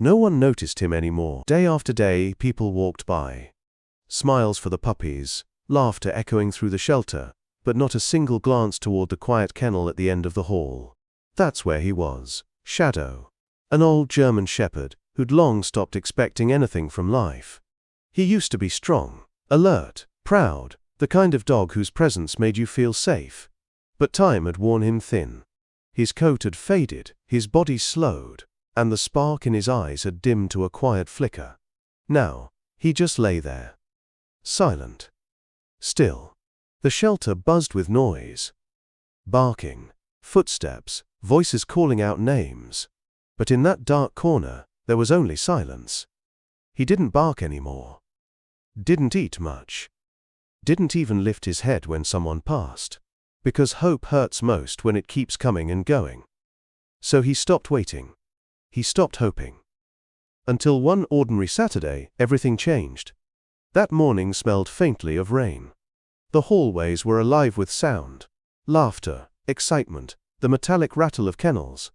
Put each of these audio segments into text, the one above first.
No one noticed him anymore. Day after day, people walked by. Smiles for the puppies, laughter echoing through the shelter, but not a single glance toward the quiet kennel at the end of the hall. That's where he was. Shadow. An old German shepherd who'd long stopped expecting anything from life. He used to be strong, alert, proud, the kind of dog whose presence made you feel safe. But time had worn him thin. His coat had faded, his body slowed, and the spark in his eyes had dimmed to a quiet flicker. Now, he just lay there. Silent. Still. The shelter buzzed with noise. Barking, footsteps, voices calling out names. But in that dark corner, there was only silence. He didn't bark anymore. Didn't eat much. Didn't even lift his head when someone passed. Because hope hurts most when it keeps coming and going. So he stopped waiting. He stopped hoping. Until one ordinary Saturday, everything changed. That morning smelled faintly of rain. The hallways were alive with sound, laughter, excitement, the metallic rattle of kennels.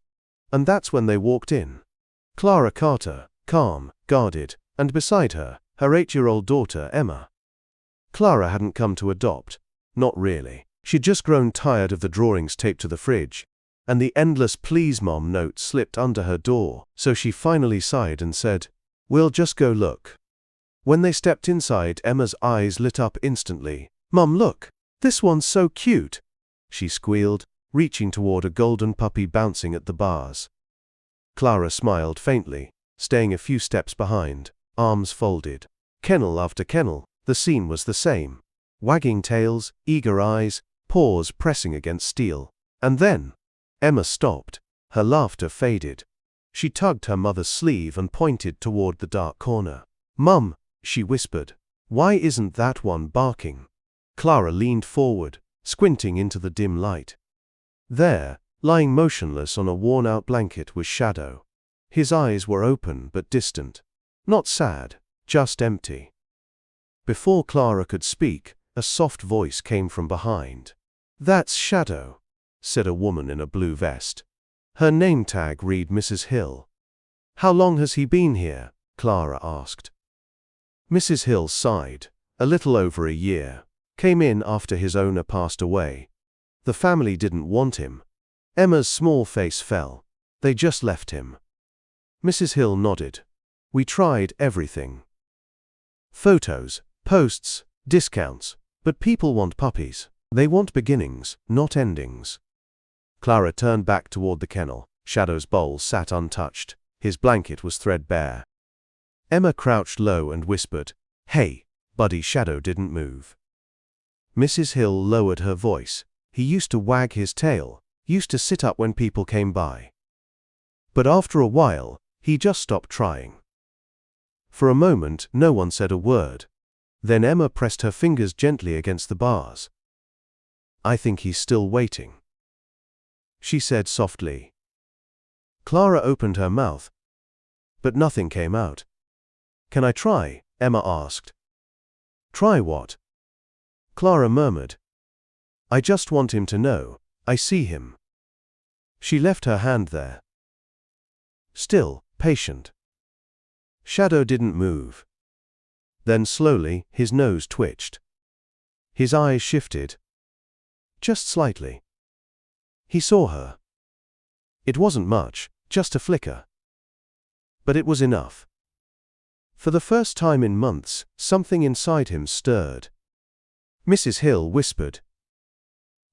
And that's when they walked in. Clara Carter, calm, guarded, and beside her, her 8-year-old daughter, Emma. Clara hadn't come to adopt. Not really. She'd just grown tired of the drawings taped to the fridge, and the endless "please mom" note slipped under her door, so she finally sighed and said, "We'll just go look." When they stepped inside, Emma's eyes lit up instantly. "Mom, look! This one's so cute!" she squealed, reaching toward a golden puppy bouncing at the bars. Clara smiled faintly, staying a few steps behind, arms folded. Kennel after kennel, the scene was the same. Wagging tails, eager eyes, paws pressing against steel. And then, Emma stopped. Her laughter faded. She tugged her mother's sleeve and pointed toward the dark corner. "Mum," she whispered, "why isn't that one barking?" Clara leaned forward, squinting into the dim light. There, lying motionless on a worn-out blanket, was Shadow. His eyes were open but distant. Not sad, just empty. Before Clara could speak, a soft voice came from behind. "That's Shadow," said a woman in a blue vest. Her name tag read Mrs. Hill. "How long has he been here?" Clara asked. Mrs. Hill sighed. "A little over a year. Came in after his owner passed away. The family didn't want him." Emma's small face fell. "They just left him." Mrs. Hill nodded. "We tried everything. Photos, posts, discounts, but people want puppies. They want beginnings, not endings." Clara turned back toward the kennel. Shadow's bowl sat untouched. His blanket was threadbare. Emma crouched low and whispered, "Hey, buddy." Shadow didn't move. Mrs. Hill lowered her voice. "He used to wag his tail, used to sit up when people came by. But after a while, he just stopped trying." For a moment, no one said a word. Then Emma pressed her fingers gently against the bars. "I think he's still waiting," she said softly. Clara opened her mouth, but nothing came out. "Can I try?" Emma asked. "Try what?" Clara murmured. "I just want him to know I see him." She left her hand there. Still, patient. Shadow didn't move. Then slowly, his nose twitched. His eyes shifted. Just slightly. He saw her. It wasn't much, just a flicker. But it was enough. For the first time in months, something inside him stirred. Mrs. Hill whispered,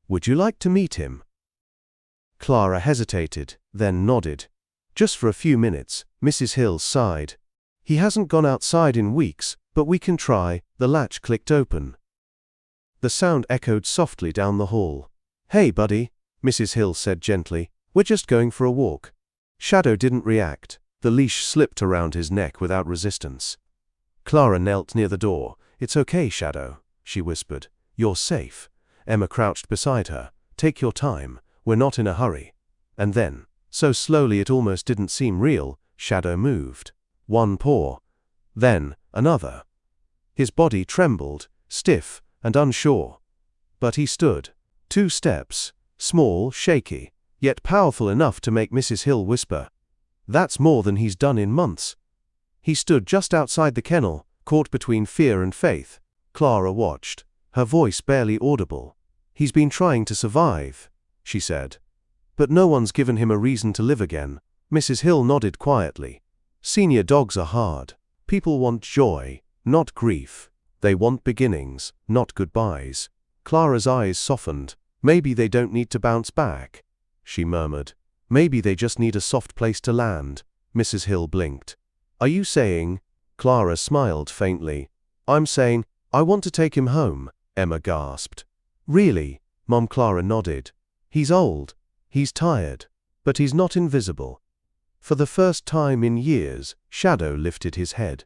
"Would you like to meet him?" Clara hesitated, then nodded. "Just for a few minutes," Mrs. Hill sighed. "He hasn't gone outside in weeks, but we can try." The latch clicked open. The sound echoed softly down the hall. "Hey, buddy," Mrs. Hill said gently. "We're just going for a walk." Shadow didn't react. The leash slipped around his neck without resistance. Clara knelt near the door. "It's okay, Shadow," she whispered. "You're safe." Emma crouched beside her. "Take your time. We're not in a hurry." And then, so slowly it almost didn't seem real, Shadow moved. One paw. Then, another. His body trembled, stiff and unsure. But he stood. 2 steps. Small, shaky, yet powerful enough to make Mrs. Hill whisper, That's more than he's done in months. He stood just outside the kennel, caught between fear and faith. Clara watched, her voice barely audible. He's been trying to survive, she said. But no one's given him a reason to live again. Mrs. Hill nodded quietly. Senior dogs are hard. People want joy, not grief. They want beginnings, not goodbyes. Clara's eyes softened. Maybe they don't need to bounce back, she murmured. Maybe they just need a soft place to land. Mrs. Hill blinked. Are you saying? Clara smiled faintly. I'm saying, I want to take him home, Emma gasped. Really? Mom. Clara nodded. He's old. He's tired. But he's not invisible. For the first time in years, Shadow lifted his head.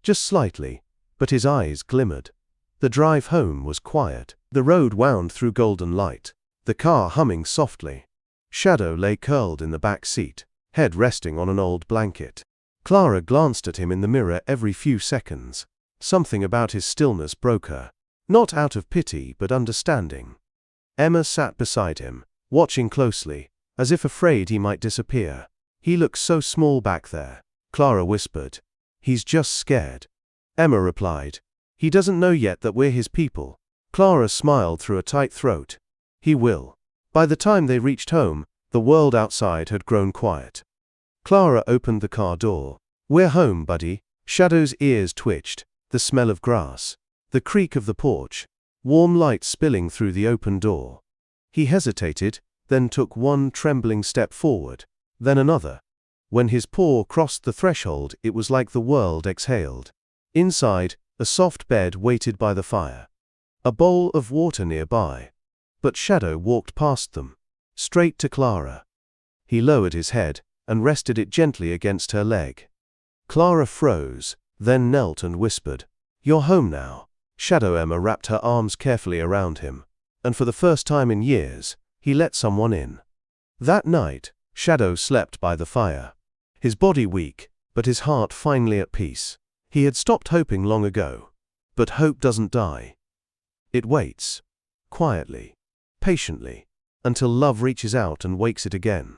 Just slightly, but his eyes glimmered. The drive home was quiet. The road wound through golden light, the car humming softly. Shadow lay curled in the back seat, head resting on an old blanket. Clara glanced at him in the mirror every few seconds. Something about his stillness broke her. Not out of pity, but understanding. Emma sat beside him, watching closely, as if afraid he might disappear. He looks so small back there, Clara whispered. He's just scared. Emma replied. He doesn't know yet that we're his people. Clara smiled through a tight throat. He will. By the time they reached home, the world outside had grown quiet. Clara opened the car door. We're home, buddy. Shadow's ears twitched, the smell of grass, the creak of the porch, warm light spilling through the open door. He hesitated, then took one trembling step forward, then another. When his paw crossed the threshold, it was like the world exhaled. Inside, a soft bed waited by the fire. A bowl of water nearby. But Shadow walked past them, straight to Clara. He lowered his head and rested it gently against her leg. Clara froze, then knelt and whispered, You're home now. Shadow. Emma wrapped her arms carefully around him, and for the first time in years, he let someone in. That night, Shadow slept by the fire. His body weak, but his heart finally at peace. He had stopped hoping long ago. But hope doesn't die. It waits. Quietly. Patiently. Until love reaches out and wakes it again.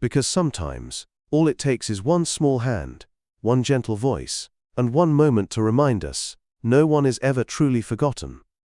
Because sometimes, all it takes is one small hand, one gentle voice, and one moment to remind us, no one is ever truly forgotten.